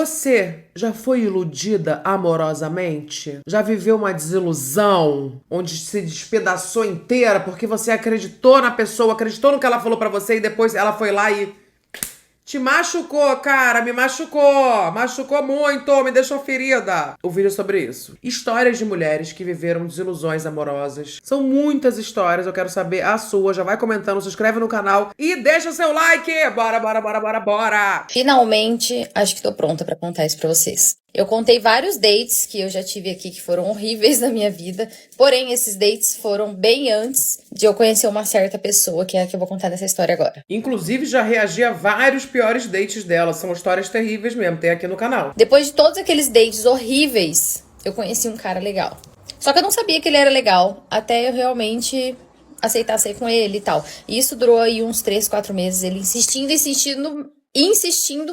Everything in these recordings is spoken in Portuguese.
Você já foi iludida amorosamente? Já viveu uma desilusão onde se despedaçou inteira porque você acreditou na pessoa, acreditou no que ela falou pra você e depois ela foi lá e te machucou, cara, me machucou. Machucou muito, me deixou ferida. O vídeo é sobre isso. Histórias de mulheres que viveram desilusões amorosas. São muitas histórias, eu quero saber a sua. Já vai comentando, se inscreve no canal e deixa o seu like. Bora, bora, bora, bora, bora. Finalmente, acho que tô pronta pra contar isso pra vocês. Eu contei vários dates que eu já tive aqui que foram horríveis na minha vida, porém esses dates foram bem antes de eu conhecer uma certa pessoa, que é a que eu vou contar nessa história agora. Inclusive, já reagi a vários piores dates dela. São histórias terríveis mesmo, tem aqui no canal. Depois de todos aqueles dates horríveis, eu conheci um cara legal. Só que eu não sabia que ele era legal, até eu realmente aceitar sair com ele e tal. E isso durou aí uns 3, 4 meses, ele insistindo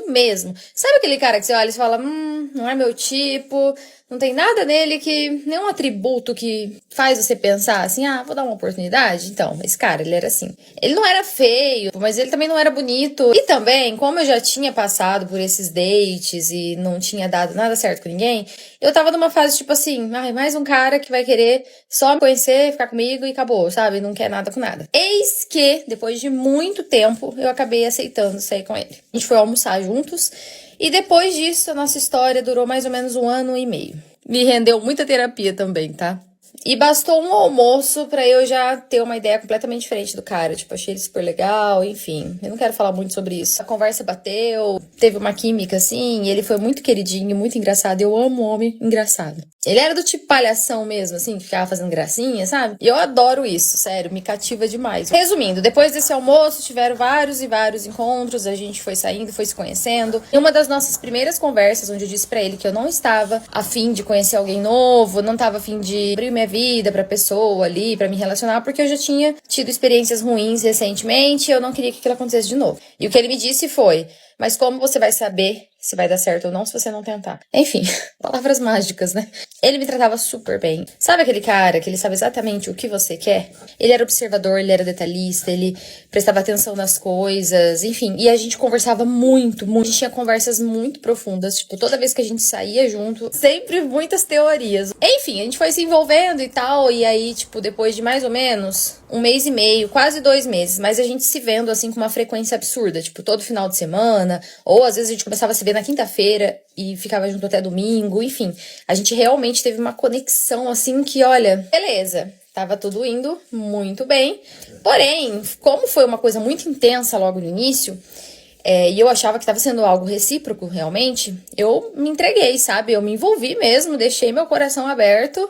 mesmo. Sabe aquele cara que você olha e fala, não é meu tipo, não tem nada nele que, nenhum atributo que faz você pensar assim, vou dar uma oportunidade? Então, esse cara, ele era assim. Ele não era feio, mas ele também não era bonito. E também, como eu já tinha passado por esses dates e não tinha dado nada certo com ninguém, eu tava numa fase tipo assim, mais um cara que vai querer só me conhecer, ficar comigo e acabou, sabe? Não quer nada com nada. Eis que, depois de muito tempo, eu acabei aceitando sair com ele. A gente foi almoçar juntos e depois disso a nossa história durou mais ou menos 1 ano e meio. Me rendeu muita terapia também, tá? E bastou um almoço pra eu já ter uma ideia completamente diferente do cara. Tipo, achei ele super legal, enfim. Eu não quero falar muito sobre isso. A conversa bateu, teve uma química, assim, e ele foi muito queridinho, muito engraçado. Eu amo homem engraçado. Ele era do tipo palhação mesmo, assim, que ficava fazendo gracinha, sabe? E eu adoro isso, sério, me cativa demais. Resumindo, depois desse almoço, tiveram vários e vários encontros, a gente foi saindo, foi se conhecendo. E uma das nossas primeiras conversas, onde eu disse pra ele que eu não estava a fim de conhecer alguém novo, não estava a fim de abrir minha vida pra pessoa ali, pra me relacionar, porque eu já tinha tido experiências ruins recentemente e eu não queria que aquilo acontecesse de novo. E o que ele me disse foi, mas como você vai saber se vai dar certo ou não se você não tentar? Enfim, palavras mágicas, né? Ele me tratava super bem. Sabe aquele cara que ele sabe exatamente o que você quer? Ele era observador, ele era detalhista, ele prestava atenção nas coisas, enfim. E a gente conversava muito, muito. A gente tinha conversas muito profundas, tipo, toda vez que a gente saía junto, sempre muitas teorias. Enfim, a gente foi se envolvendo e tal, e aí, tipo, depois de mais ou menos 1 mês e meio, quase 2 meses, mas a gente se vendo, assim, com uma frequência absurda, tipo, todo final de semana, ou às vezes a gente começava a se ver na quinta-feira e ficava junto até domingo, enfim. A gente realmente teve uma conexão, assim, que, olha, beleza, tava tudo indo muito bem. Porém, como foi uma coisa muito intensa logo no início, e eu achava que estava sendo algo recíproco, realmente, eu me entreguei, sabe? Eu me envolvi mesmo, deixei meu coração aberto.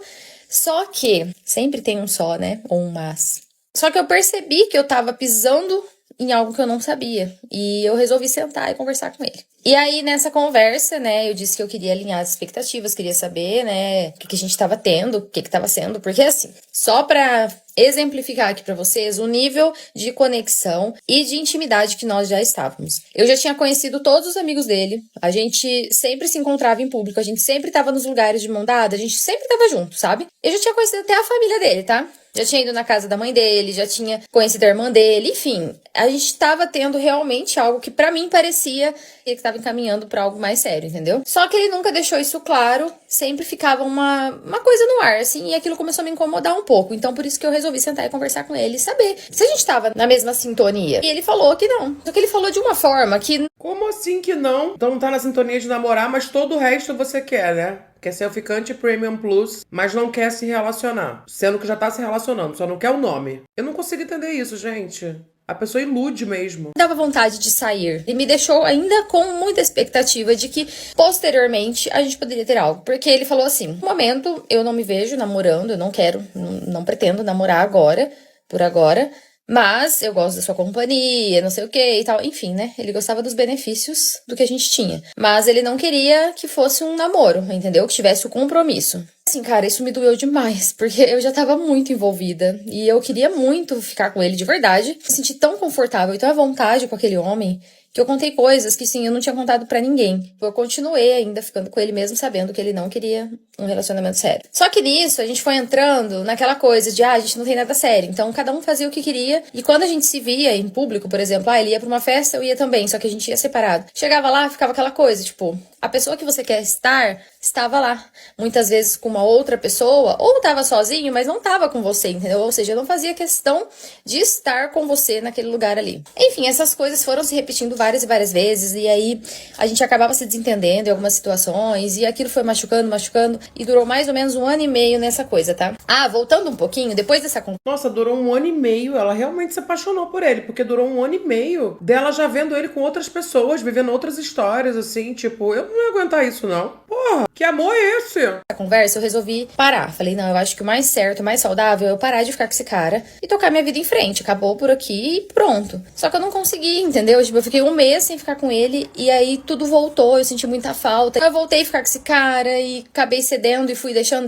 Só que, sempre tem um só, né? Ou um mas. Só que eu percebi que eu tava pisando em algo que eu não sabia. E eu resolvi sentar e conversar com ele. E aí, nessa conversa, né, eu disse que eu queria alinhar as expectativas, queria saber, né, o que a gente tava tendo, o que tava sendo. Porque, assim, só pra exemplificar aqui pra vocês o nível de conexão e de intimidade que nós já estávamos. Eu já tinha conhecido todos os amigos dele, a gente sempre se encontrava em público, a gente sempre tava nos lugares de mão dada, a gente sempre tava junto, sabe? Eu já tinha conhecido até a família dele, tá? Já tinha ido na casa da mãe dele, já tinha conhecido a irmã dele, enfim. A gente tava tendo realmente algo que pra mim parecia que ele tava encaminhando pra algo mais sério, entendeu? Só que ele nunca deixou isso claro, sempre ficava uma coisa no ar, assim, e aquilo começou a me incomodar um pouco. Então por isso que eu resolvi sentar e conversar com ele e saber se a gente tava na mesma sintonia. E ele falou que não. Só que ele falou de uma forma que... Como assim que não? Então não tá na sintonia de namorar, mas todo o resto você quer, né? Quer ser o ficante Premium Plus, mas não quer se relacionar. Sendo que já tá se relacionando, só não quer o nome. Eu não consigo entender isso, gente. A pessoa ilude mesmo. Dava vontade de sair. E me deixou ainda com muita expectativa de que, posteriormente, a gente poderia ter algo. Porque ele falou assim, no momento, eu não me vejo namorando, eu não quero, não pretendo namorar agora, por agora. Mas eu gosto da sua companhia, não sei o que e tal. Enfim, né? Ele gostava dos benefícios do que a gente tinha. Mas ele não queria que fosse um namoro, entendeu? Que tivesse o compromisso. Assim, cara, isso me doeu demais, porque eu já tava muito envolvida. E eu queria muito ficar com ele de verdade. Me senti tão confortável e tão à vontade com aquele homem, que eu contei coisas que, sim, eu não tinha contado pra ninguém. Eu continuei ainda ficando com ele mesmo, sabendo que ele não queria um relacionamento sério. Só que nisso, a gente foi entrando naquela coisa de, a gente não tem nada sério. Então, cada um fazia o que queria. E quando a gente se via em público, por exemplo, ele ia pra uma festa, eu ia também, só que a gente ia separado. Chegava lá, ficava aquela coisa, tipo, a pessoa que você quer estar, estava lá. Muitas vezes com uma outra pessoa, ou tava sozinho, mas não tava com você, entendeu? Ou seja, eu não fazia questão de estar com você naquele lugar ali. Enfim, essas coisas foram se repetindo várias e várias vezes, e aí a gente acabava se desentendendo em algumas situações, e aquilo foi machucando, e durou mais ou menos 1 ano e meio nessa coisa, tá? Voltando um pouquinho, depois dessa... Nossa, durou 1 ano e meio, ela realmente se apaixonou por ele, porque durou 1 ano e meio dela já vendo ele com outras pessoas, vivendo outras histórias, assim, tipo, eu não ia aguentar isso, não. Porra, que amor é esse? A conversa, eu resolvi parar. Falei, não, eu acho que o mais certo, o mais saudável é eu parar de ficar com esse cara e tocar minha vida em frente. Acabou por aqui e pronto. Só que eu não consegui, entendeu? Tipo, eu fiquei 1 mês sem ficar com ele e aí tudo voltou, eu senti muita falta. Eu voltei a ficar com esse cara e acabei cedendo e fui deixando.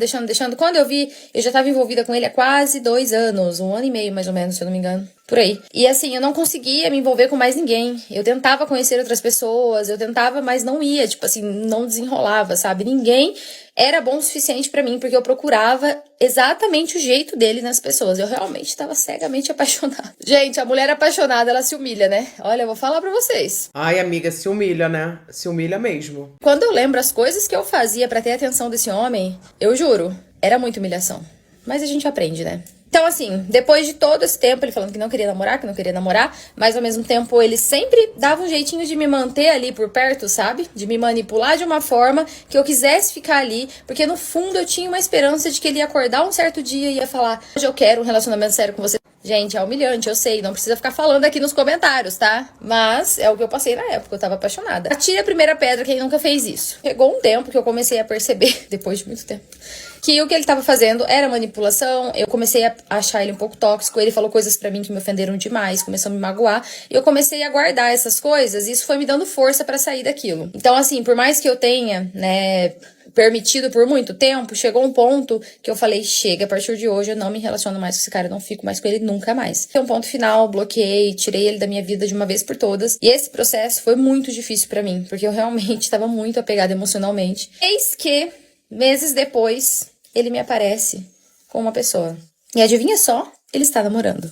Quando eu vi, eu já tava envolvida com ele há quase 2 anos, 1 ano e meio mais ou menos, se eu não me engano. Por aí. E assim, eu não conseguia me envolver com mais ninguém. Eu tentava conhecer outras pessoas, mas não ia, tipo assim, não desenrolava, sabe? Ninguém era bom o suficiente pra mim, porque eu procurava exatamente o jeito dele nas pessoas. Eu realmente tava cegamente apaixonada. Gente, a mulher apaixonada, ela se humilha, né? Olha, eu vou falar pra vocês. Ai, amiga, se humilha, né? Se humilha mesmo. Quando eu lembro as coisas que eu fazia pra ter a atenção desse homem, eu juro, era muita humilhação. Mas a gente aprende, né? Então, assim, depois de todo esse tempo, ele falando que não queria namorar, mas ao mesmo tempo ele sempre dava um jeitinho de me manter ali por perto, sabe? De me manipular de uma forma que eu quisesse ficar ali, porque no fundo eu tinha uma esperança de que ele ia acordar um certo dia e ia falar, hoje eu quero um relacionamento sério com você. Gente, é humilhante, eu sei, não precisa ficar falando aqui nos comentários, tá? Mas é o que eu passei na época, eu tava apaixonada. Atire a primeira pedra quem nunca fez isso. Chegou um tempo que eu comecei a perceber, depois de muito tempo, que o que ele tava fazendo era manipulação. Eu comecei a achar ele um pouco tóxico. Ele falou coisas pra mim que me ofenderam demais, começou a me magoar. E eu comecei a guardar essas coisas e isso foi me dando força pra sair daquilo. Então, assim, por mais que eu tenha, né, permitido por muito tempo, chegou um ponto que eu falei, chega, a partir de hoje eu não me relaciono mais com esse cara, eu não fico mais com ele nunca mais. Foi um ponto final, bloqueei, tirei ele da minha vida de uma vez por todas. E esse processo foi muito difícil pra mim, porque eu realmente estava muito apegada emocionalmente. Eis que meses depois, ele me aparece com uma pessoa. E adivinha só? Ele está namorando.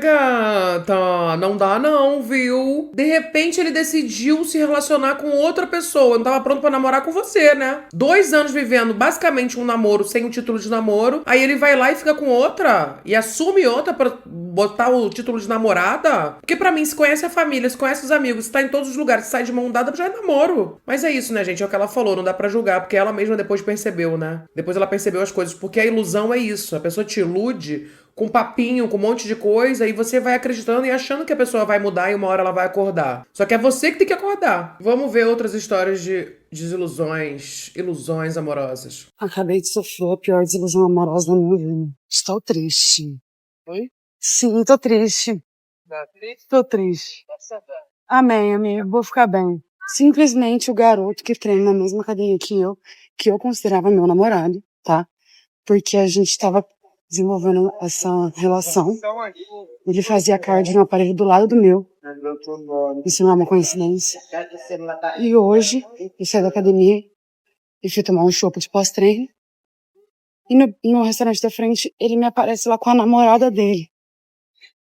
Gata, não dá não, viu? De repente ele decidiu se relacionar com outra pessoa. Não tava pronto pra namorar com você, né? 2 anos vivendo basicamente um namoro sem o título de namoro. Aí ele vai lá e fica com outra. E assume outra pra botar o título de namorada. Porque pra mim, se conhece a família, se conhece os amigos, se tá em todos os lugares, se sai de mão dada, já é namoro. Mas é isso, né, gente? É o que ela falou, não dá pra julgar. Porque ela mesma depois percebeu, né? Depois ela percebeu as coisas. Porque a ilusão é isso. A pessoa te ilude com papinho, com um monte de coisa, e você vai acreditando e achando que a pessoa vai mudar e uma hora ela vai acordar. Só que é você que tem que acordar. Vamos ver outras histórias de desilusões, ilusões amorosas. Acabei de sofrer a pior desilusão amorosa da minha vida. Estou triste. Oi? Sim, tô triste. Tá triste? Tô triste. Passa bem. Amém, amigo. Vou ficar bem. Simplesmente o garoto que treina na mesma academia que eu considerava meu namorado, tá? Porque a gente tava desenvolvendo essa relação. Ele fazia cardio no aparelho do lado do meu. Isso não é uma coincidência. E hoje, eu saí da academia e fui tomar um chopp de pós-treino. E no restaurante da frente, ele me aparece lá com a namorada dele.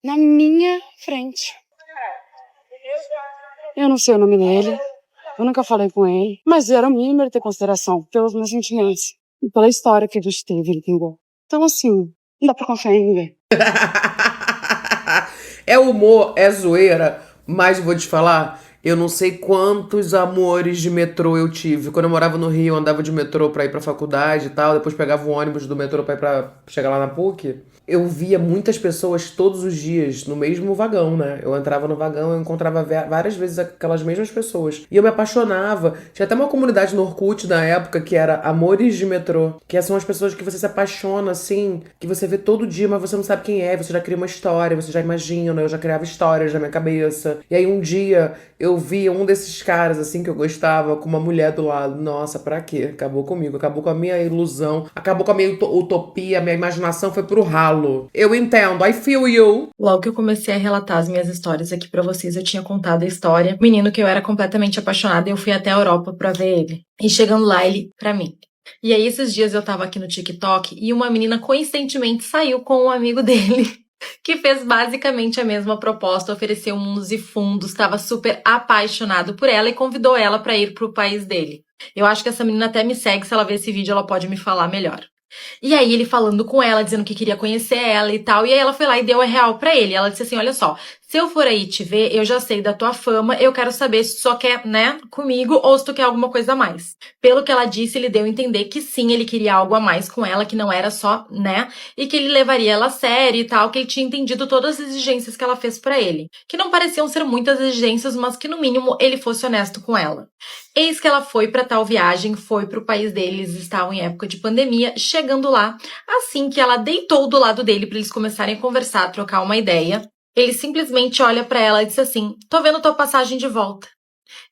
Na minha frente. Eu não sei o nome dele. Eu nunca falei com ele. Mas era o mínimo ele ter consideração pelos meus sentimentos. E pela história que a gente teve, entendeu? Então, assim, não dá pra confiar em ninguém. É humor, é zoeira, mas vou te falar, eu não sei quantos amores de metrô eu tive. Quando eu morava no Rio, eu andava de metrô pra ir pra faculdade e tal, depois pegava o ônibus do metrô pra ir pra chegar lá na PUC. Eu via muitas pessoas todos os dias no mesmo vagão, né? Eu entrava no vagão, eu encontrava várias vezes aquelas mesmas pessoas. E eu me apaixonava. Tinha até uma comunidade no Orkut na época que era Amores de Metrô. Que são as pessoas que você se apaixona, assim, que você vê todo dia, mas você não sabe quem é. Você já cria uma história, você já imagina. Eu já criava histórias na minha cabeça. E aí um dia eu vi um desses caras, assim, que eu gostava, com uma mulher do lado. Nossa, pra quê? Acabou comigo. Acabou com a minha ilusão. Acabou com a minha utopia. A minha imaginação foi pro ralo. Eu entendo, I feel you. Logo que eu comecei a relatar as minhas histórias aqui pra vocês, eu tinha contado a história. Menino que eu era completamente apaixonada e eu fui até a Europa pra ver ele. E chegando lá, ele, pra mim, E aí, esses dias eu tava aqui no TikTok e uma menina coincidentemente saiu com um amigo dele, que fez basicamente a mesma proposta, ofereceu mundos e fundos, estava super apaixonado por ela e convidou ela pra ir pro país dele. Eu acho que essa menina até me segue, se ela ver esse vídeo ela pode me falar melhor. E aí ele falando com ela, dizendo que queria conhecer ela e tal, e aí ela foi lá e deu a real pra ele. Ela disse assim, olha só, se eu for aí te ver, eu já sei da tua fama, eu quero saber se tu só quer, né, comigo ou se tu quer alguma coisa a mais. Pelo que ela disse, ele deu a entender que sim, ele queria algo a mais com ela, que não era só, né, e que ele levaria ela a sério e tal, que ele tinha entendido todas as exigências que ela fez pra ele. Que não pareciam ser muitas exigências, mas que no mínimo ele fosse honesto com ela. Eis que ela foi pra tal viagem, foi pro país deles, estavam em época de pandemia, chegando lá, assim que ela deitou do lado dele pra eles começarem a conversar, trocar uma ideia, ele simplesmente olha pra ela e diz assim, tô vendo tua passagem de volta.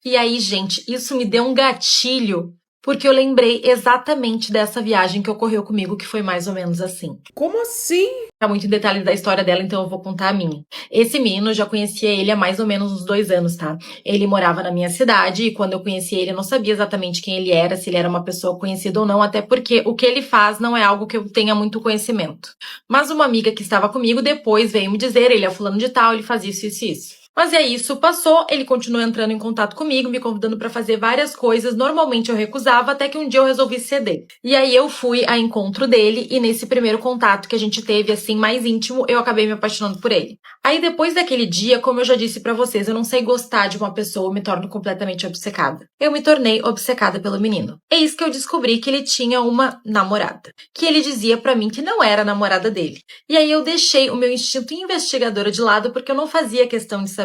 E aí, gente, isso me deu um gatilho, porque eu lembrei exatamente dessa viagem que ocorreu comigo, que foi mais ou menos assim. Como assim? Tá muito em detalhes da história dela, então eu vou contar a minha. Esse menino, eu já conhecia ele há mais ou menos uns 2 anos, tá? Ele morava na minha cidade e quando eu conheci ele, eu não sabia exatamente quem ele era, se ele era uma pessoa conhecida ou não, até porque o que ele faz não é algo que eu tenha muito conhecimento. Mas uma amiga que estava comigo depois veio me dizer, ele é fulano de tal, ele faz isso, isso e isso. Mas aí isso passou, ele continuou entrando em contato comigo, me convidando pra fazer várias coisas. Normalmente eu recusava, até que um dia eu resolvi ceder. E aí eu fui a encontro dele e nesse primeiro contato que a gente teve, assim, mais íntimo, eu acabei me apaixonando por ele. Aí depois daquele dia, como eu já disse pra vocês, eu não sei gostar de uma pessoa, eu me torno completamente obcecada. Eu me tornei obcecada pelo menino. Eis que eu descobri que ele tinha uma namorada, que ele dizia pra mim que não era a namorada dele. E aí eu deixei o meu instinto investigadora de lado porque eu não fazia questão de saber.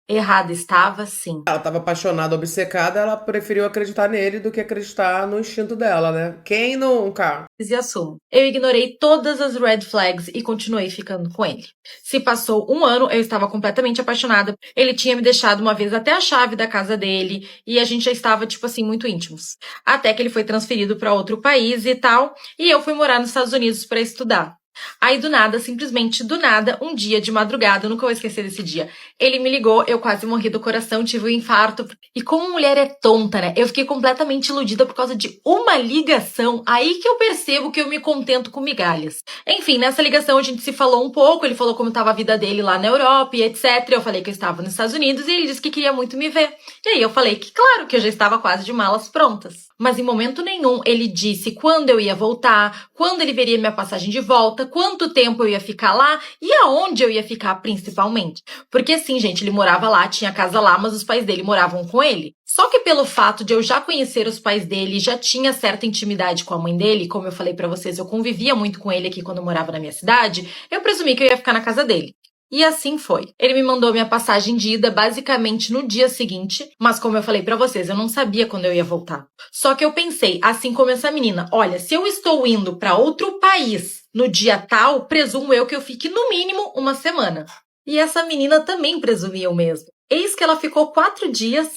Errada estava, sim. Ela tava apaixonada, obcecada, ela preferiu acreditar nele do que acreditar no instinto dela, né? Quem nunca? E assumo. Eu ignorei todas as red flags e continuei ficando com ele. Se passou 1 ano, eu estava completamente apaixonada. Ele tinha me deixado uma vez até a chave da casa dele e a gente já estava, tipo assim, muito íntimos. Até que ele foi transferido para outro país e tal, e eu fui morar nos Estados Unidos para estudar. Aí do nada, simplesmente do nada, um dia de madrugada, eu nunca vou esquecer desse dia, ele me ligou, eu quase morri do coração, tive um infarto, e como mulher é tonta, né, eu fiquei completamente iludida por causa de uma ligação, aí que eu percebo que eu me contento com migalhas. Enfim, nessa ligação a gente se falou um pouco, ele falou como estava a vida dele lá na Europa e etc, eu falei que eu estava nos Estados Unidos e ele disse que queria muito me ver. E aí eu falei que claro, que eu já estava quase de malas prontas. Mas em momento nenhum ele disse quando eu ia voltar, quando ele veria minha passagem de volta, quanto tempo eu ia ficar lá e aonde eu ia ficar principalmente. Porque assim, gente, ele morava lá, tinha casa lá, mas os pais dele moravam com ele. Só que pelo fato de eu já conhecer os pais dele, já tinha certa intimidade com a mãe dele, como eu falei pra vocês, eu convivia muito com ele aqui quando eu morava na minha cidade, eu presumi que eu ia ficar na casa dele. E assim foi. Ele me mandou minha passagem de ida basicamente no dia seguinte, mas como eu falei pra vocês, eu não sabia quando eu ia voltar. Só que eu pensei, assim como essa menina, olha, se eu estou indo pra outro país no dia tal, presumo eu que eu fique no mínimo 1 semana. E essa menina também presumia o mesmo. Eis que ela ficou 4 dias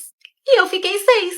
e eu fiquei 6.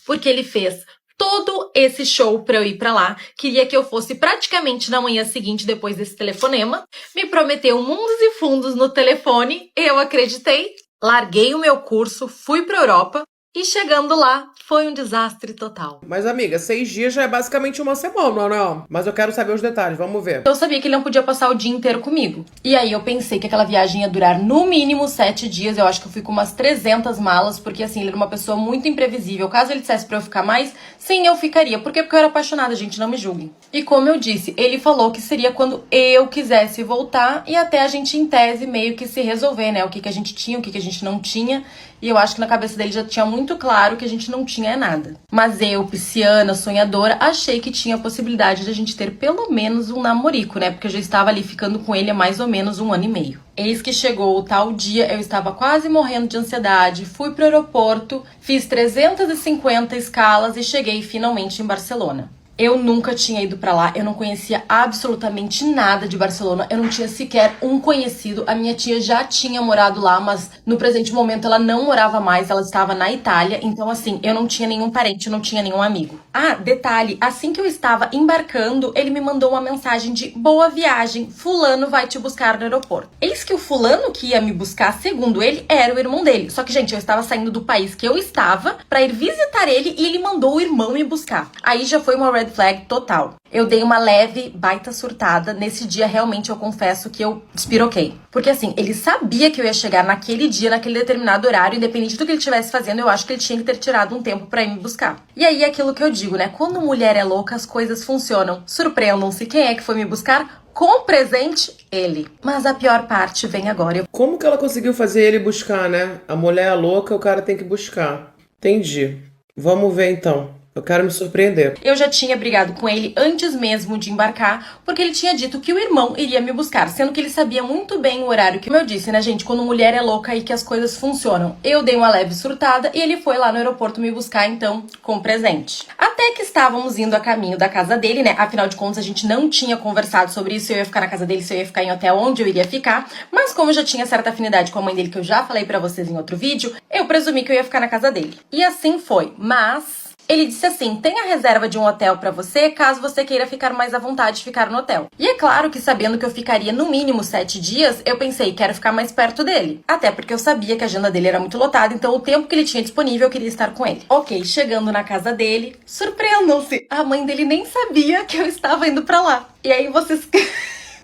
Porque ele fez todo esse show pra eu ir pra lá, queria que eu fosse praticamente na manhã seguinte depois desse telefonema, me prometeu mundos e fundos no telefone, eu acreditei, larguei o meu curso, fui pra Europa e chegando lá foi um desastre total. Mas amiga, 6 dias já é basicamente 1 semana, não? Mas eu quero saber os detalhes, vamos ver. Eu sabia que ele não podia passar o dia inteiro comigo. E aí eu pensei que aquela viagem ia durar no mínimo 7 dias. Eu acho que eu fui com umas 300 malas, porque assim, ele era uma pessoa muito imprevisível. Caso ele dissesse pra eu ficar mais, sim, eu ficaria. Por quê? Porque eu era apaixonada, gente, não me julguem. E como eu disse, ele falou que seria quando eu quisesse voltar e até a gente, em tese, meio que se resolver, né? O que a gente tinha, o que a gente não tinha. E eu acho que na cabeça dele já tinha muito claro que a gente não tinha nada. Mas eu, pisciana, sonhadora, achei que tinha a possibilidade de a gente ter pelo menos um namorico, né? Porque eu já estava ali ficando com ele há mais ou menos 1 ano e meio. Eis que chegou o tal dia, eu estava quase morrendo de ansiedade, fui pro aeroporto, fiz 350 escalas e cheguei finalmente em Barcelona. Eu nunca tinha ido pra lá, eu não conhecia absolutamente nada de Barcelona, eu não tinha sequer um conhecido. A minha tia já tinha morado lá, mas no presente momento ela não morava mais, ela estava na Itália, então assim, eu não tinha nenhum parente, eu não tinha nenhum amigo. Ah, detalhe, assim que eu estava embarcando, ele me mandou uma mensagem de boa viagem, fulano vai te buscar no aeroporto. Eis que o fulano que ia me buscar, segundo ele, era o irmão dele. Só que, gente, eu estava saindo do país que eu estava pra ir visitar ele e ele mandou o irmão me buscar. Aí já foi uma red red flag total. Eu dei uma leve baita surtada. Nesse dia, realmente, eu confesso que eu despiroquei. Porque assim, ele sabia que eu ia chegar naquele dia, naquele determinado horário, independente do que ele estivesse fazendo, eu acho que ele tinha que ter tirado um tempo pra ir me buscar. E aí, aquilo que eu digo, né? Quando mulher é louca, as coisas funcionam. Surpreendam-se, quem é que foi me buscar? Com presente, ele. Mas a pior parte vem agora. Como que ela conseguiu fazer ele buscar, né? A mulher é louca, o cara tem que buscar. Entendi. Vamos ver então. Eu quero me surpreender. Eu já tinha brigado com ele antes mesmo de embarcar, porque ele tinha dito que o irmão iria me buscar, sendo que ele sabia muito bem o horário. Que, como eu disse, né, gente, quando mulher é louca e que as coisas funcionam. Eu dei uma leve surtada e ele foi lá no aeroporto me buscar, então, com presente. Até que estávamos indo a caminho da casa dele, né? Afinal de contas, a gente não tinha conversado sobre isso, se eu ia ficar na casa dele, se eu ia ficar em hotel, onde eu iria ficar. Mas como eu já tinha certa afinidade com a mãe dele, que eu já falei pra vocês em outro vídeo, eu presumi que eu ia ficar na casa dele. E assim foi, mas... ele disse assim, tem a reserva de um hotel pra você, caso você queira ficar mais à vontade de ficar no hotel. E é claro que sabendo que eu ficaria no mínimo 7 dias, eu pensei, quero ficar mais perto dele. Até porque eu sabia que a agenda dele era muito lotada, então o tempo que ele tinha disponível eu queria estar com ele. Ok, chegando na casa dele, surpreendam-se, a mãe dele nem sabia que eu estava indo pra lá. E aí vocês...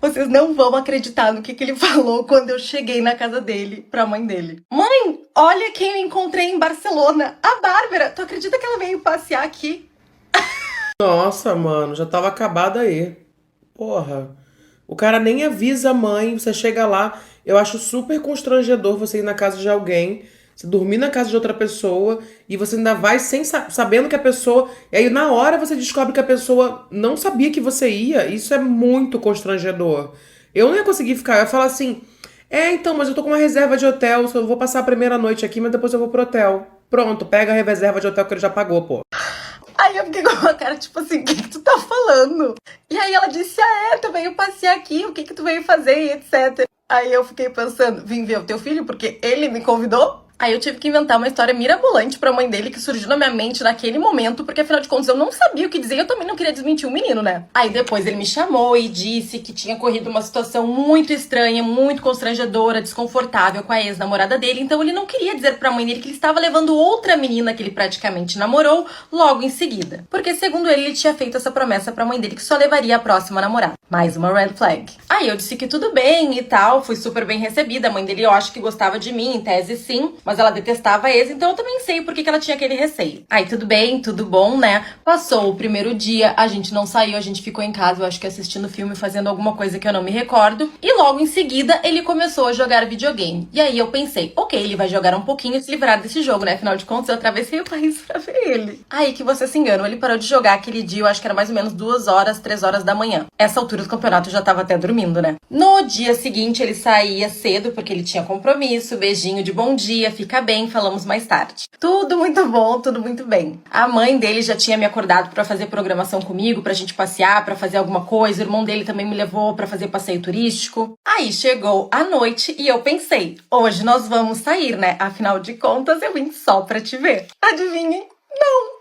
vocês não vão acreditar no que ele falou quando eu cheguei na casa dele, pra mãe dele. Mãe, olha quem eu encontrei em Barcelona. A Bárbara. Tu acredita que ela veio passear aqui? Nossa, mano, já tava acabado aí. Porra. O cara nem avisa a mãe, você chega lá. Eu acho super constrangedor você ir na casa de alguém, você dormir na casa de outra pessoa e você ainda vai sem sabendo que a pessoa... E aí na hora você descobre que a pessoa não sabia que você ia. Isso é muito constrangedor. Eu não ia conseguir ficar. Eu ia falar assim, então, mas eu tô com uma reserva de hotel, eu vou passar a primeira noite aqui, mas depois eu vou pro hotel. Pronto, pega a reserva de hotel que ele já pagou, pô. Aí eu fiquei com uma cara, tipo assim, o que tu tá falando? E aí ela disse, tu veio passear aqui, o que tu veio fazer e etc. Aí eu fiquei pensando, vim ver o teu filho porque ele me convidou? Aí eu tive que inventar uma história mirabolante pra mãe dele que surgiu na minha mente naquele momento, porque afinal de contas eu não sabia o que dizer e eu também não queria desmentir o menino, né? Aí depois ele me chamou e disse que tinha corrido uma situação muito estranha, muito constrangedora, desconfortável com a ex-namorada dele, então ele não queria dizer pra mãe dele que ele estava levando outra menina que ele praticamente namorou logo em seguida. Porque segundo ele tinha feito essa promessa pra mãe dele que só levaria a próxima namorada. Mais uma red flag. Aí eu disse que tudo bem e tal, fui super bem recebida, a mãe dele eu acho que gostava de mim, em tese sim, mas ela detestava ex, então eu também sei por que ela tinha aquele receio. Aí tudo bem, tudo bom, né? Passou o primeiro dia, a gente não saiu, a gente ficou em casa, eu acho que assistindo filme, fazendo alguma coisa que eu não me recordo. E logo em seguida, ele começou a jogar videogame. E aí eu pensei, ok, ele vai jogar um pouquinho e se livrar desse jogo, né? Afinal de contas, eu atravessei o país pra ver ele. Aí que você se engana, ele parou de jogar aquele dia, eu acho que era mais ou menos 2 horas, 3 horas da manhã. Essa altura do campeonato eu já tava até dormindo, né? No dia seguinte, ele saía cedo, porque ele tinha compromisso, beijinho de bom dia, fica bem, falamos mais tarde. Tudo muito bom, tudo muito bem. A mãe dele já tinha me acordado pra fazer programação comigo, pra gente passear, pra fazer alguma coisa. O irmão dele também me levou pra fazer passeio turístico. Aí chegou a noite e eu pensei, hoje nós vamos sair, né? Afinal de contas, eu vim só pra te ver. Adivinhem? Não!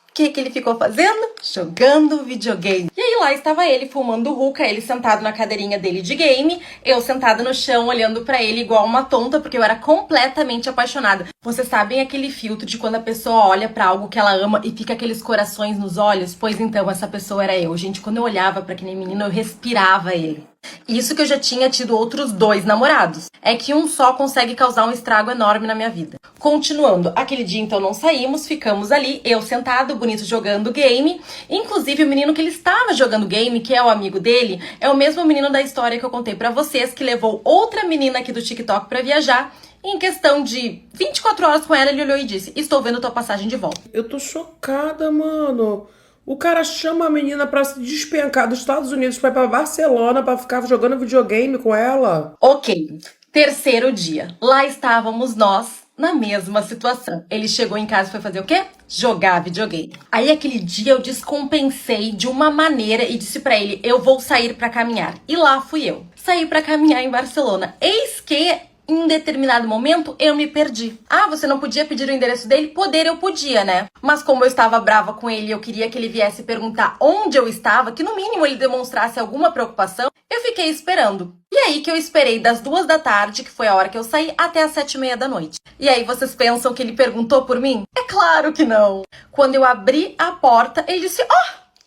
O que ele ficou fazendo? Jogando videogame. E aí lá estava ele fumando hookah, ele sentado na cadeirinha dele de game, eu sentada no chão olhando pra ele igual uma tonta, porque eu era completamente apaixonada. Vocês sabem aquele filtro de quando a pessoa olha pra algo que ela ama e fica aqueles corações nos olhos? Pois então, essa pessoa era eu. Gente, quando eu olhava pra aquele menino, eu respirava ele. Isso que eu já tinha tido outros 2 namorados. É que um só consegue causar um estrago enorme na minha vida. Continuando, aquele dia então não saímos, ficamos ali, eu sentado, bonito, jogando game. Inclusive o menino que ele estava jogando game, que é o amigo dele, é o mesmo menino da história que eu contei pra vocês, que levou outra menina aqui do TikTok pra viajar. Em questão de 24 horas com ela, ele olhou e disse, estou vendo tua passagem de volta. Eu tô chocada, mano. O cara chama a menina pra se despencar dos Estados Unidos pra ir pra Barcelona pra ficar jogando videogame com ela. Ok, terceiro dia. Lá estávamos nós, na mesma situação. Ele chegou em casa e foi fazer o quê? Jogar videogame. Aí aquele dia eu descompensei de uma maneira e disse pra ele, eu vou sair pra caminhar. E lá fui eu. Saí pra caminhar em Barcelona. Eis que... em determinado momento, eu me perdi. Ah, você não podia pedir o endereço dele? Poder eu podia, né? Mas como eu estava brava com ele, eu queria que ele viesse perguntar onde eu estava, que no mínimo ele demonstrasse alguma preocupação, eu fiquei esperando. E aí que eu esperei das 2 da tarde, que foi a hora que eu saí, até as 7h30 da noite. E aí vocês pensam que ele perguntou por mim? É claro que não. Quando eu abri a porta, ele disse,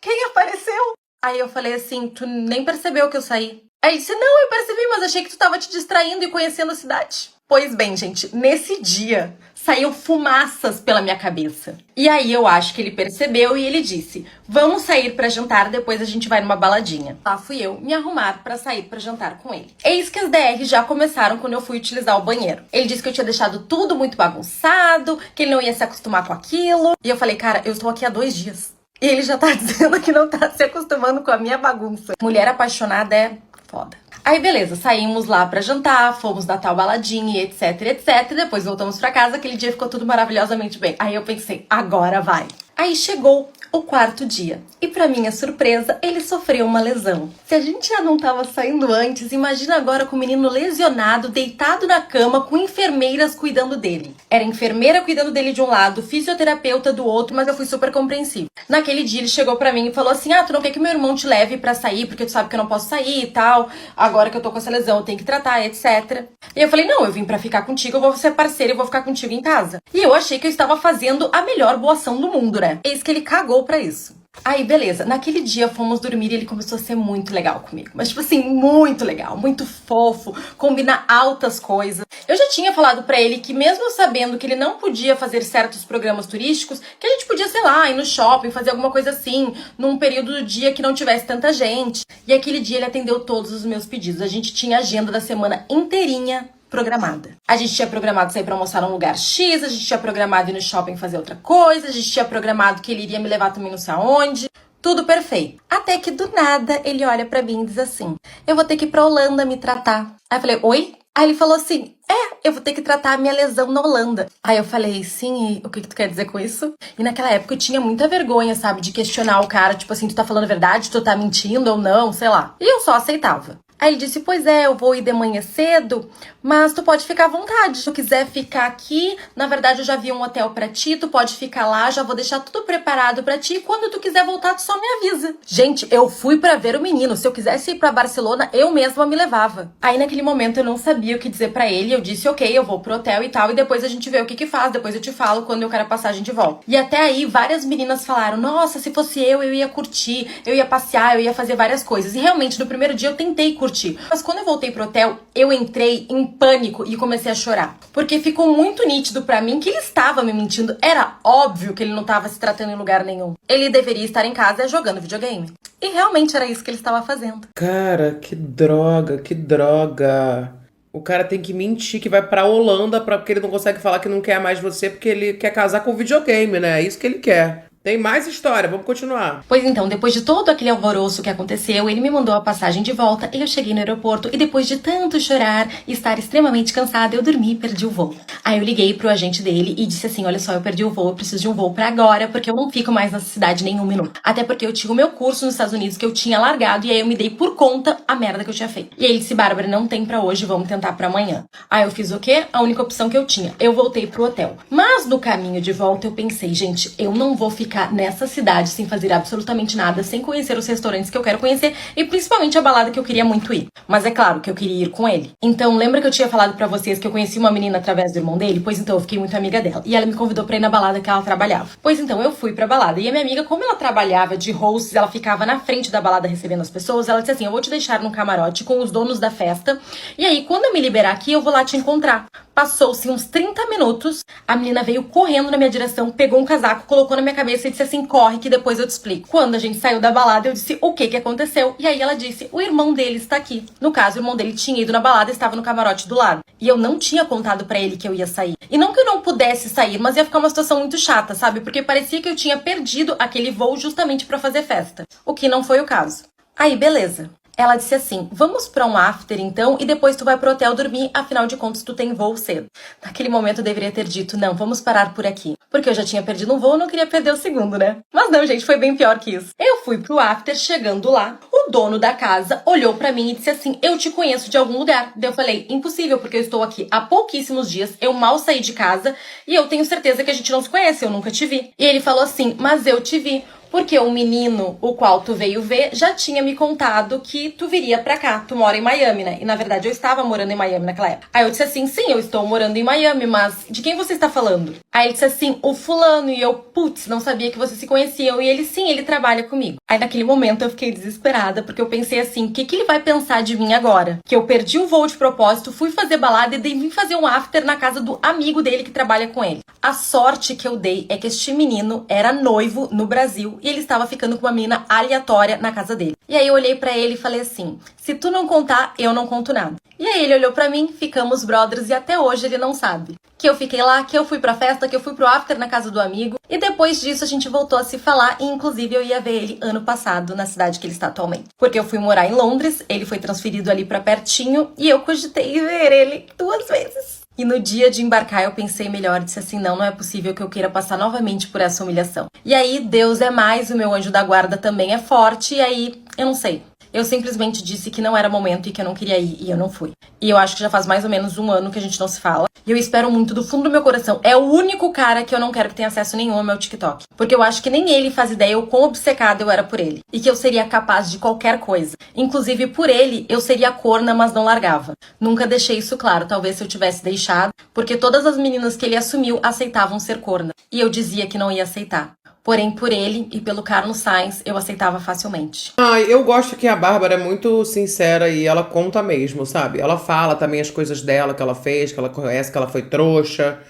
quem apareceu? Aí eu falei assim, tu nem percebeu que eu saí? Aí ele disse, não, eu percebi, mas achei que tu tava te distraindo e conhecendo a cidade. Pois bem, gente, nesse dia saiu fumaças pela minha cabeça. E aí eu acho que ele percebeu e ele disse, vamos sair pra jantar, depois a gente vai numa baladinha. Lá fui eu me arrumar pra sair pra jantar com ele. Eis que as DR já começaram quando eu fui utilizar o banheiro. Ele disse que eu tinha deixado tudo muito bagunçado, que ele não ia se acostumar com aquilo. E eu falei, cara, eu estou aqui há 2 dias. E ele já tá dizendo que não tá se acostumando com a minha bagunça. Mulher apaixonada é foda. Aí beleza, saímos lá pra jantar, fomos na tal baladinha, etc, etc. Depois voltamos pra casa, aquele dia ficou tudo maravilhosamente bem. Aí eu pensei, agora vai. Aí chegou o 4º dia. E pra minha surpresa, ele sofreu uma lesão. Se a gente já não tava saindo antes, imagina agora com o menino lesionado, deitado na cama, com enfermeiras cuidando dele. Era enfermeira cuidando dele de um lado, fisioterapeuta do outro, mas eu fui super compreensiva. Naquele dia ele chegou pra mim e falou assim, tu não quer que meu irmão te leve pra sair, porque tu sabe que eu não posso sair e tal, agora que eu tô com essa lesão eu tenho que tratar, etc. E eu falei, não, eu vim pra ficar contigo, eu vou ser parceira e vou ficar contigo em casa. E eu achei que eu estava fazendo a melhor boa ação do mundo, né? Eis que ele cagou pra isso. Aí, beleza. Naquele dia fomos dormir e ele começou a ser muito legal comigo. Mas, tipo assim, muito legal, muito fofo, combina altas coisas. Eu já tinha falado pra ele que mesmo sabendo que ele não podia fazer certos programas turísticos, que a gente podia, sei lá, ir no shopping, fazer alguma coisa assim, num período do dia que não tivesse tanta gente. E aquele dia ele atendeu todos os meus pedidos. A gente tinha a agenda da semana inteirinha programada. A gente tinha programado sair pra almoçar num lugar X, a gente tinha programado ir no shopping fazer outra coisa, a gente tinha programado que ele iria me levar também não sei aonde. Tudo perfeito. Até que do nada ele olha pra mim e diz assim, eu vou ter que ir pra Holanda me tratar. Aí eu falei, oi? Aí ele falou assim, eu vou ter que tratar a minha lesão na Holanda. Aí eu falei, sim, e o que tu quer dizer com isso? E naquela época eu tinha muita vergonha, sabe, de questionar o cara, tipo assim, tu tá falando a verdade, tu tá mentindo ou não, sei lá. E eu só aceitava. Aí ele disse, pois é, eu vou ir de manhã cedo, mas tu pode ficar à vontade. Se tu quiser ficar aqui, na verdade eu já vi um hotel pra ti, tu pode ficar lá, já vou deixar tudo preparado pra ti. E quando tu quiser voltar, tu só me avisa. Gente, eu fui pra ver o menino. Se eu quisesse ir pra Barcelona, eu mesma me levava. Aí naquele momento eu não sabia o que dizer pra ele. Eu disse, ok, eu vou pro hotel e tal, e depois a gente vê o que faz. Depois eu te falo quando eu quero a passagem de volta. E até aí, várias meninas falaram, nossa, se fosse eu ia curtir, eu ia passear, eu ia fazer várias coisas. E realmente, no primeiro dia eu tentei curtir. Mas quando eu voltei pro hotel, eu entrei em pânico e comecei a chorar. Porque ficou muito nítido pra mim que ele estava me mentindo. Era óbvio que ele não estava se tratando em lugar nenhum. Ele deveria estar em casa jogando videogame. E realmente era isso que ele estava fazendo. Cara, que droga, que droga. O cara tem que mentir que vai pra Holanda porque ele não consegue falar que não quer mais você porque ele quer casar com videogame, né? É isso que ele quer. Tem mais história, vamos continuar. Pois então, depois de todo aquele alvoroço que aconteceu, ele me mandou a passagem de volta e eu cheguei no aeroporto e depois de tanto chorar e estar extremamente cansada, eu dormi e perdi o voo. Aí eu liguei pro agente dele e disse assim, olha só, eu perdi o voo, eu preciso de um voo pra agora, porque eu não fico mais nessa cidade nem um minuto. Até porque eu tinha o meu curso nos Estados Unidos que eu tinha largado e aí eu me dei por conta a merda que eu tinha feito. E aí ele disse, Bárbara, não tem pra hoje, vamos tentar pra amanhã. Aí eu fiz o quê? A única opção que eu tinha. Eu voltei pro hotel. Mas no caminho de volta eu pensei, gente, eu não vou ficar nessa cidade sem fazer absolutamente nada, sem conhecer os restaurantes que eu quero conhecer e principalmente a balada que eu queria muito ir. Mas é claro que eu queria ir com ele. Então, lembra que eu tinha falado pra vocês que eu conheci uma menina através do irmão dele? Pois então, eu fiquei muito amiga dela. E ela me convidou pra ir na balada que ela trabalhava. Pois então, eu fui pra balada. E a minha amiga, como ela trabalhava de host, ela ficava na frente da balada recebendo as pessoas, ela disse assim, eu vou te deixar num camarote com os donos da festa e aí, quando eu me liberar aqui, eu vou lá te encontrar. Passou-se uns 30 minutos, a menina veio correndo na minha direção, pegou um casaco, colocou na minha cabeça e disse assim, corre que depois eu te explico. Quando a gente saiu da balada, eu disse, o que aconteceu? E aí ela disse, o irmão dele está aqui. No caso, o irmão dele tinha ido na balada e estava no camarote do lado. E eu não tinha contado pra ele que eu ia sair. E não que eu não pudesse sair, mas ia ficar uma situação muito chata, sabe? Porque parecia que eu tinha perdido aquele voo justamente pra fazer festa. O que não foi o caso. Aí, beleza. Ela disse assim, vamos pra um after então e depois tu vai pro hotel dormir, afinal de contas tu tem voo cedo. Naquele momento eu deveria ter dito, não, vamos parar por aqui. Porque eu já tinha perdido um voo, eu não queria perder o segundo, né? Mas não, gente, foi bem pior que isso. Eu fui pro after, chegando lá, o dono da casa olhou pra mim e disse assim, eu te conheço de algum lugar. Daí eu falei, impossível, porque eu estou aqui há pouquíssimos dias, eu mal saí de casa e eu tenho certeza que a gente não se conhece, eu nunca te vi. E ele falou assim, mas eu te vi. Porque o menino, o qual tu veio ver, já tinha me contado que tu viria pra cá. Tu mora em Miami, né? E na verdade eu estava morando em Miami naquela época. Aí eu disse assim, sim, eu estou morando em Miami, mas de quem você está falando? Aí ele disse assim, o fulano. E eu, putz, não sabia que vocês se conheciam. E ele, sim, ele trabalha comigo. Aí naquele momento eu fiquei desesperada, porque eu pensei assim, o que ele vai pensar de mim agora? Que eu perdi o voo de propósito, fui fazer balada e daí vim fazer um after na casa do amigo dele que trabalha com ele. A sorte que eu dei é que este menino era noivo no Brasil e ele estava ficando com uma menina aleatória na casa dele. E aí eu olhei pra ele e falei assim, se tu não contar, eu não conto nada. E aí ele olhou pra mim, ficamos brothers e até hoje ele não sabe. Que eu fiquei lá, que eu fui pra festa, que eu fui pro after na casa do amigo. E depois disso a gente voltou a se falar e inclusive eu ia ver ele ano passado na cidade que ele está atualmente. Porque eu fui morar em Londres, ele foi transferido ali pra pertinho e eu cogitei ver ele 2 vezes. E no dia de embarcar eu pensei melhor, disse assim, não é possível que eu queira passar novamente por essa humilhação. E aí Deus é mais, o meu anjo da guarda também é forte e aí eu não sei. Eu simplesmente disse que não era momento e que eu não queria ir, e eu não fui. E eu acho que já faz mais ou menos 1 ano que a gente não se fala. E eu espero muito do fundo do meu coração. É o único cara que eu não quero que tenha acesso nenhum ao meu TikTok. Porque eu acho que nem ele faz ideia o quão obcecada eu era por ele. E que eu seria capaz de qualquer coisa. Inclusive, por ele, eu seria corna, mas não largava. Nunca deixei isso claro, talvez se eu tivesse deixado. Porque todas as meninas que ele assumiu aceitavam ser corna. E eu dizia que não ia aceitar. Porém, por ele e pelo Carlos Sainz, eu aceitava facilmente. Eu gosto que a Bárbara é muito sincera e ela conta mesmo, sabe? Ela fala também as coisas dela que ela fez, que ela conhece, que ela foi trouxa.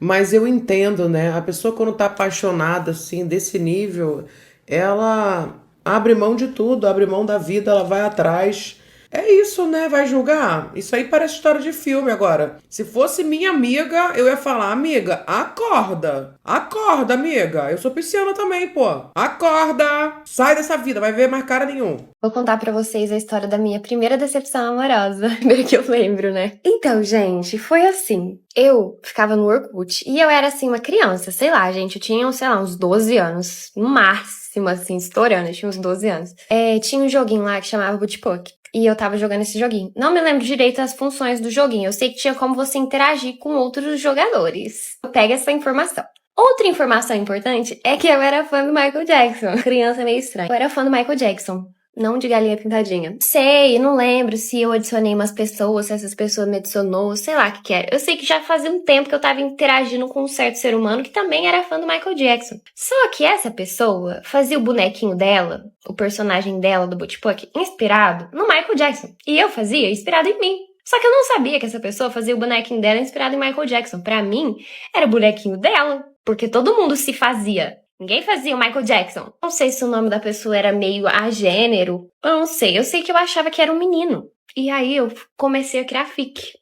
Mas eu entendo, né? A pessoa quando tá apaixonada, assim, desse nível, ela abre mão de tudo, abre mão da vida, ela vai atrás. É isso, né? Vai julgar? Isso aí parece história de filme agora. Se fosse minha amiga, eu ia falar, amiga, acorda. Acorda, amiga. Eu sou pisciana também, pô. Acorda. Sai dessa vida, vai ver mais cara nenhum. Vou contar pra vocês a história da minha primeira decepção amorosa. Primeiro que eu lembro, né? Então, gente, foi assim. Eu ficava no Orkut e eu era, assim, uma criança. Sei lá, gente, eu tinha, sei lá, uns 12 anos. No máximo, assim, estourando. Eu tinha uns 12 anos. Tinha um joguinho lá que chamava Bootpuck. E eu tava jogando esse joguinho. Não me lembro direito as funções do joguinho. Eu sei que tinha como você interagir com outros jogadores. Pega essa informação. Outra informação importante é que eu era fã do Michael Jackson. Criança meio estranha. Eu era fã do Michael Jackson. Não de galinha pintadinha. Sei, não lembro se eu adicionei umas pessoas, se essas pessoas me adicionou, sei lá o que era. Eu sei que já fazia um tempo que eu tava interagindo com um certo ser humano que também era fã do Michael Jackson. Só que essa pessoa fazia o bonequinho dela, o personagem dela do Bootpuck, inspirado no Michael Jackson. E eu fazia inspirado em mim. Só que eu não sabia que essa pessoa fazia o bonequinho dela inspirado em Michael Jackson. Pra mim, era o bonequinho dela, porque todo mundo se fazia. Ninguém fazia o Michael Jackson. Não sei se o nome da pessoa era meio agênero. Eu não sei. Eu sei que eu achava que era um menino. E aí eu comecei a criar fic.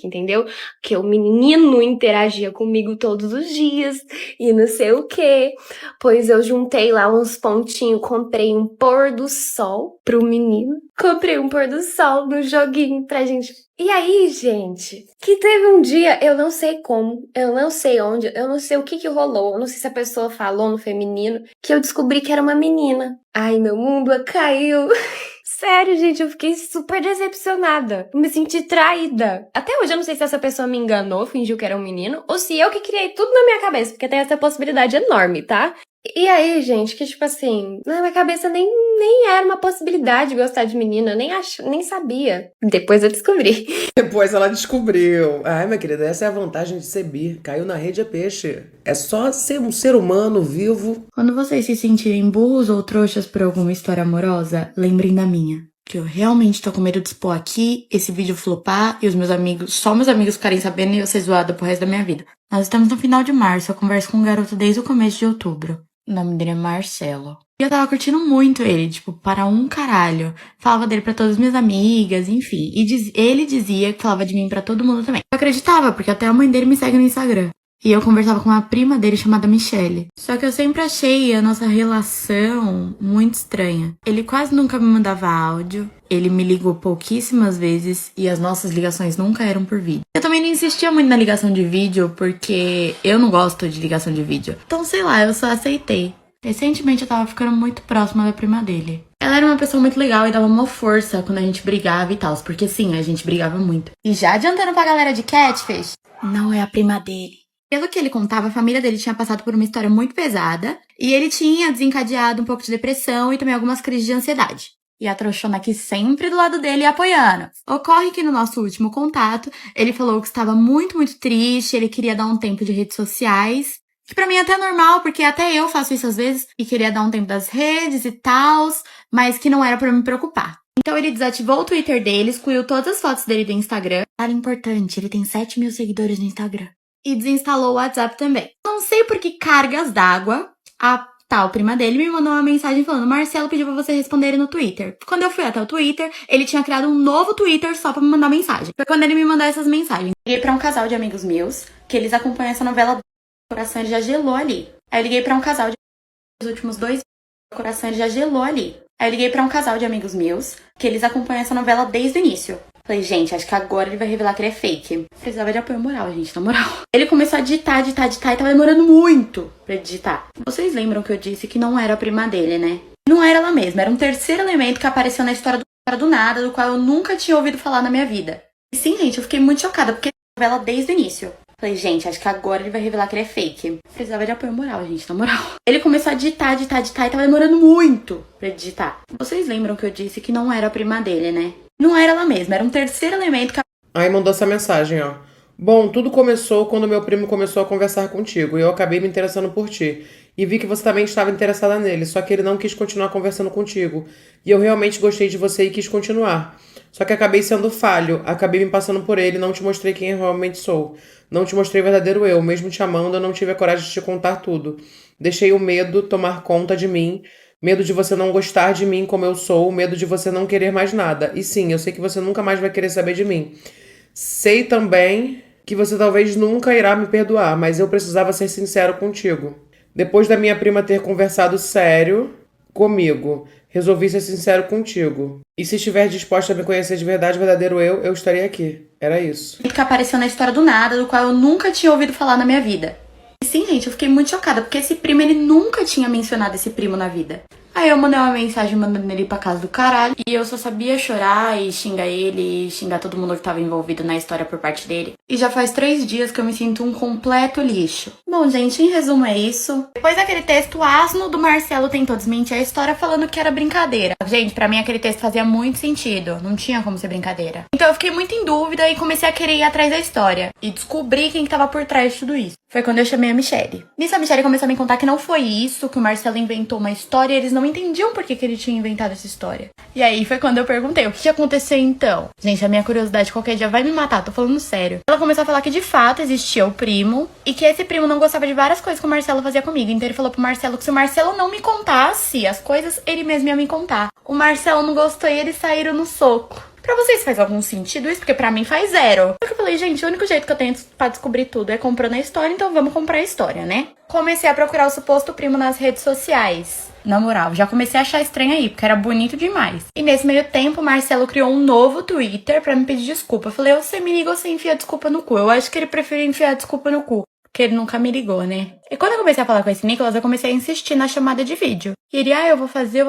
Entendeu? Que o menino interagia comigo todos os dias e não sei o quê. Pois eu juntei lá uns pontinhos, comprei um pôr do sol pro menino. Comprei um pôr do sol no joguinho pra gente. E aí, gente, que teve um dia, eu não sei como, eu não sei onde, eu não sei o que rolou, eu não sei se a pessoa falou no feminino, que eu descobri que era uma menina. Ai, meu mundo caiu. Sério, gente, eu fiquei super decepcionada. Eu me senti traída. Até hoje eu não sei se essa pessoa me enganou, fingiu que era um menino, ou se eu que criei tudo na minha cabeça, porque tem essa possibilidade enorme, tá? E aí, gente, que tipo assim, na minha cabeça nem era uma possibilidade gostar de menina, nem sabia. Depois eu descobri. Depois ela descobriu. Ai, minha querida, essa é a vantagem de ser bi. Caiu na rede é peixe. É só ser um ser humano vivo. Quando vocês se sentirem burros ou trouxas por alguma história amorosa, lembrem da minha. Que eu realmente tô com medo de expor aqui, esse vídeo flopar e só meus amigos ficarem sabendo e eu ser zoada pro resto da minha vida. Nós estamos no final de março, eu converso com um garoto desde o começo de outubro. O nome dele é Marcelo. E eu tava curtindo muito ele, tipo, para um caralho. Falava dele pra todas as minhas amigas, enfim. E ele dizia que falava de mim pra todo mundo também. Eu acreditava, porque até a mãe dele me segue no Instagram. E eu conversava com uma prima dele chamada Michelle. Só que eu sempre achei a nossa relação muito estranha. Ele quase nunca me mandava áudio. Ele me ligou pouquíssimas vezes e as nossas ligações nunca eram por vídeo. Eu também não insistia muito na ligação de vídeo porque eu não gosto de ligação de vídeo. Então, sei lá, eu só aceitei. Recentemente eu tava ficando muito próxima da prima dele. Ela era uma pessoa muito legal e dava uma força quando a gente brigava e tal, porque sim, a gente brigava muito. E já adiantando pra galera de Catfish, não é a prima dele. Pelo que ele contava, a família dele tinha passado por uma história muito pesada e ele tinha desencadeado um pouco de depressão e também algumas crises de ansiedade. E a trouxona aqui sempre do lado dele apoiando. Ocorre que no nosso último contato, ele falou que estava muito, muito triste, ele queria dar um tempo de redes sociais Que pra mim é até normal, porque até eu faço isso às vezes e queria dar um tempo das redes e tals, mas que não era pra me preocupar. Então ele desativou o Twitter dele, excluiu todas as fotos dele do Instagram. Cara importante, ele tem 7 mil seguidores no Instagram. E desinstalou o WhatsApp também. Não sei por que cargas d'água, a tal prima dele me mandou uma mensagem falando: Marcelo pediu pra você responder ele no Twitter. Quando eu fui até o Twitter, ele tinha criado um novo Twitter só pra me mandar mensagem. Foi quando ele me mandou essas mensagens. Liguei pra um casal de amigos meus, que eles acompanham essa novela. O coração ele já gelou ali. Aí eu liguei pra um casal de os últimos 2 o coração ele já gelou ali. Aí eu liguei pra um casal de amigos meus, que eles acompanham essa novela desde o início. Falei, gente, acho que agora ele vai revelar que ele é fake. Precisava de apoio moral, gente, na moral. Ele começou a digitar e tava demorando muito pra digitar. Vocês lembram que eu disse que não era a prima dele, né? Não era ela mesma, era um terceiro elemento que apareceu na história do nada, do qual eu nunca tinha ouvido falar na minha vida. E sim, gente, eu fiquei muito chocada, porque novela desde o início. Falei, gente, acho que agora ele vai revelar que ele é fake. Precisava de apoio moral, gente, na moral. Ele começou a digitar e tava demorando muito pra digitar. Vocês lembram que eu disse que não era a prima dele, né? Não era ela mesma, era um terceiro elemento que... Aí mandou essa mensagem, ó. Bom, tudo começou quando meu primo começou a conversar contigo e eu acabei me interessando por ti. E vi que você também estava interessada nele, só que ele não quis continuar conversando contigo. E eu realmente gostei de você e quis continuar. Só que acabei sendo falho, acabei me passando por ele, não te mostrei quem eu realmente sou. Não te mostrei o verdadeiro eu, mesmo te amando, eu não tive a coragem de te contar tudo. Deixei o medo tomar conta de mim, medo de você não gostar de mim como eu sou, medo de você não querer mais nada. E sim, eu sei que você nunca mais vai querer saber de mim. Sei também que você talvez nunca irá me perdoar, mas eu precisava ser sincero contigo. Depois da minha prima ter conversado sério comigo, resolvi ser sincero contigo. E se estiver disposta a me conhecer de verdade, o verdadeiro eu estarei aqui. Era isso. Que apareceu na história do nada, do qual eu nunca tinha ouvido falar na minha vida. E sim, gente, eu fiquei muito chocada, porque esse primo, ele nunca tinha mencionado esse primo na vida. Aí eu mandei uma mensagem mandando ele pra casa do caralho. E eu só sabia chorar e xingar ele, e xingar todo mundo que tava envolvido na história por parte dele. E já faz 3 dias que eu me sinto um completo lixo. Bom, gente, em resumo é isso. Depois daquele texto asno do Marcelo tentou desmentir a história falando que era brincadeira. Gente, pra mim aquele texto fazia muito sentido. Não tinha como ser brincadeira. Então eu fiquei muito em dúvida e comecei a querer ir atrás da história. E descobri quem que tava por trás de tudo isso. Foi quando eu chamei a Michelle. Nisso a Michelle começou a me contar que não foi isso, que o Marcelo inventou uma história e eles não entendiam por que ele tinha inventado essa história. E aí foi quando eu perguntei, o que aconteceu então? Gente, a minha curiosidade qualquer dia vai me matar, tô falando sério. Ela começou a falar que de fato existia o primo e que esse primo não gostava de várias coisas que o Marcelo fazia comigo. Então ele falou pro Marcelo que se o Marcelo não me contasse as coisas, ele mesmo ia me contar. O Marcelo não gostou e eles saíram no soco. Pra vocês faz algum sentido isso? Porque pra mim faz zero. Só que eu falei, gente, o único jeito que eu tenho pra descobrir tudo é comprando a história, então vamos comprar a história, né? Comecei a procurar o suposto primo nas redes sociais. Na moral, já comecei a achar estranho aí, porque era bonito demais. E nesse meio tempo, o Marcelo criou um novo Twitter pra me pedir desculpa. Eu falei, você me liga ou você enfia desculpa no cu? Eu acho que ele prefere enfiar desculpa no cu. Porque ele nunca me ligou, né? E quando eu comecei a falar com esse Nicolas, eu comecei a insistir na chamada de vídeo. E ele, eu vou fazer.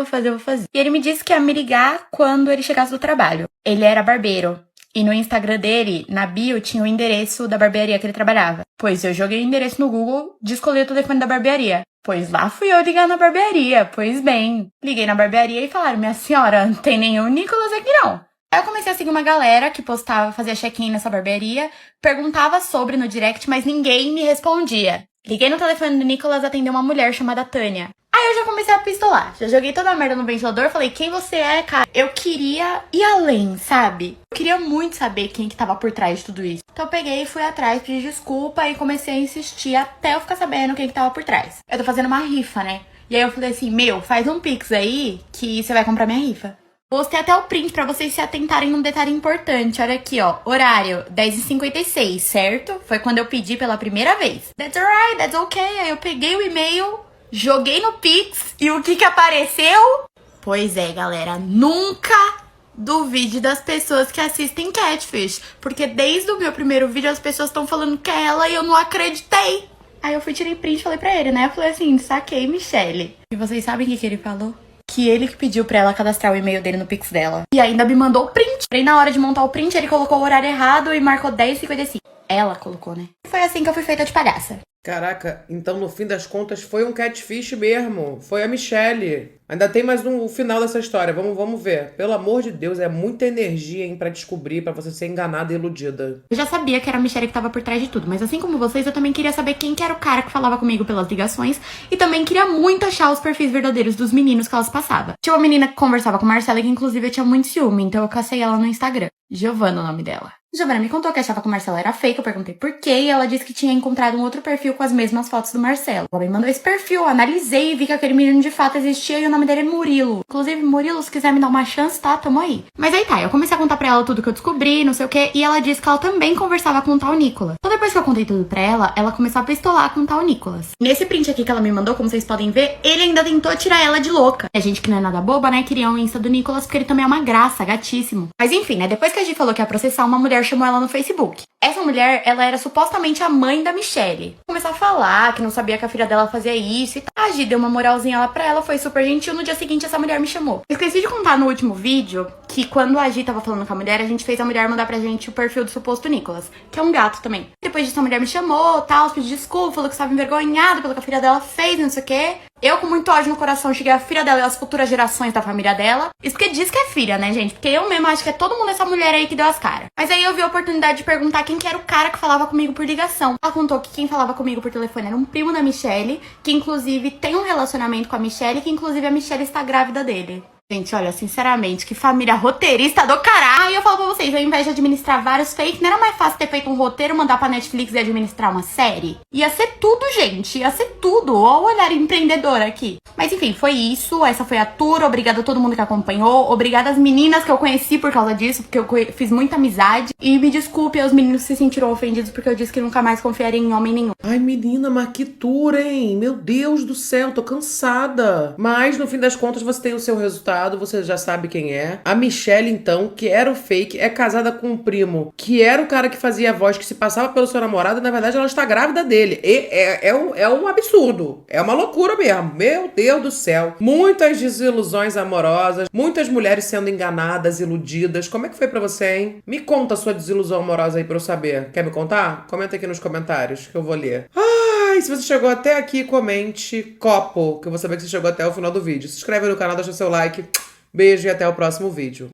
E ele me disse que ia me ligar quando ele chegasse do trabalho. Ele era barbeiro. E no Instagram dele, na bio, tinha o endereço da barbearia que ele trabalhava. Pois eu joguei o endereço no Google, descolhi o telefone da barbearia. Pois lá fui eu ligar na barbearia. Pois bem, liguei na barbearia e falaram, minha senhora, não tem nenhum Nicolas aqui não. Aí eu comecei a seguir uma galera que postava, fazia check-in nessa barbearia, perguntava sobre no direct, mas ninguém me respondia. Liguei no telefone do Nicolas, atendeu uma mulher chamada Tânia. Aí eu já comecei a pistolar, já joguei toda a merda no ventilador, falei, quem você é, cara? Eu queria ir além, sabe? Eu queria muito saber quem que tava por trás de tudo isso. Então eu peguei e fui atrás, pedi desculpa e comecei a insistir até eu ficar sabendo quem que tava por trás. Eu tô fazendo uma rifa, né? E aí eu falei assim, faz um pix aí que você vai comprar minha rifa. Postei até o print pra vocês se atentarem num detalhe importante. Olha aqui, ó. Horário, 10h56, certo? Foi quando eu pedi pela primeira vez. That's alright, that's okay. Aí eu peguei o e-mail, joguei no Pix e o que apareceu? Pois é, galera. Nunca duvide das pessoas que assistem Catfish. Porque desde o meu primeiro vídeo as pessoas estão falando que é ela e eu não acreditei. Aí eu tirei print e falei pra ele, né? Eu falei assim, saquei, Michelle. E vocês sabem o que ele falou? Que ele que pediu pra ela cadastrar o e-mail dele no Pix dela. E ainda me mandou o print. Aí na hora de montar o print, ele colocou o horário errado e marcou 10h55. Ela colocou, né? Foi assim que eu fui feita de palhaça. Caraca, então no fim das contas foi um catfish mesmo. Foi a Michelle. Ainda tem mais o final dessa história. Vamos ver. Pelo amor de Deus, é muita energia, hein, pra descobrir, pra você ser enganada e iludida. Eu já sabia que era a Michelle que tava por trás de tudo, mas assim como vocês, eu também queria saber quem que era o cara que falava comigo pelas ligações e também queria muito achar os perfis verdadeiros dos meninos que elas passavam. Tinha uma menina que conversava com a Marcela que inclusive eu tinha muito ciúme, então eu cacei ela no Instagram. Giovana, o nome dela. Giovana me contou que achava que o Marcelo era fake, eu perguntei por quê, e ela disse que tinha encontrado um outro perfil com as mesmas fotos do Marcelo. Ela me mandou esse perfil, eu analisei e vi que aquele menino de fato existia e o nome dele é Murilo. Inclusive, Murilo, se quiser me dar uma chance, tá? Tamo aí. Mas aí tá, eu comecei a contar pra ela tudo que eu descobri, não sei o quê, e ela disse que ela também conversava com o tal Nicolas. Então depois que eu contei tudo pra ela começou a pistolar com o tal Nicolas. Nesse print aqui que ela me mandou, como vocês podem ver, ele ainda tentou tirar ela de louca. A gente que não é nada boba, né, queria um Insta do Nicolas porque ele também é uma graça, gatíssimo. Mas enfim, né, depois que a Gi falou que ia processar, uma mulher chamou ela no Facebook. Essa mulher, ela era supostamente a mãe da Michelle. Começou a falar que não sabia que a filha dela fazia isso e tal. A Gi deu uma moralzinha lá pra ela, foi super gentil. No dia seguinte, essa mulher me chamou. Esqueci de contar no último vídeo que quando a Gi tava falando com a mulher, a gente fez a mulher mandar pra gente o perfil do suposto Nicolas, que é um gato também. Depois disso, a mulher me chamou, tal, pediu desculpa, falou que estava envergonhada pelo que a filha dela fez, não sei o quê. Eu, com muito ódio no coração, cheguei à filha dela e às futuras gerações da família dela. Isso porque diz que é filha, né, gente? Porque eu mesmo acho que é todo mundo essa mulher aí que deu as caras. Mas aí eu vi a oportunidade de perguntar quem que era o cara que falava comigo por ligação. Ela contou que quem falava comigo por telefone era um primo da Michelle, que inclusive tem um relacionamento com a Michelle, que inclusive a Michelle está grávida dele. Gente, olha, sinceramente, que família roteirista do caralho. Aí eu falo pra vocês, ao invés de administrar vários fakes, não era mais fácil ter feito um roteiro, mandar pra Netflix e administrar uma série? Ia ser tudo, gente, ia ser tudo. Olha o olhar empreendedor aqui. Mas enfim, foi isso, essa foi a tour, obrigada a todo mundo que acompanhou, obrigada às meninas que eu conheci por causa disso, porque eu fiz muita amizade. E me desculpe aos meninos que se sentiram ofendidos porque eu disse que nunca mais confiaria em homem nenhum. Ai, menina, mas que tour, hein? Meu Deus do céu, tô cansada. Mas, no fim das contas, você tem o seu resultado. Você já sabe quem é. A Michelle, então, que era o fake, é casada com um primo, que era o cara que fazia a voz, que se passava pelo seu namorado, e na verdade ela está grávida dele. E é um absurdo. É uma loucura mesmo. Meu Deus do céu. Muitas desilusões amorosas, muitas mulheres sendo enganadas, iludidas. Como é que foi pra você, hein? Me conta a sua desilusão amorosa aí pra eu saber. Quer me contar? Comenta aqui nos comentários que eu vou ler. Ai, se você chegou até aqui, comente copo, que eu vou saber que você chegou até o final do vídeo. Se inscreve no canal, deixa seu like. Beijo e até o próximo vídeo.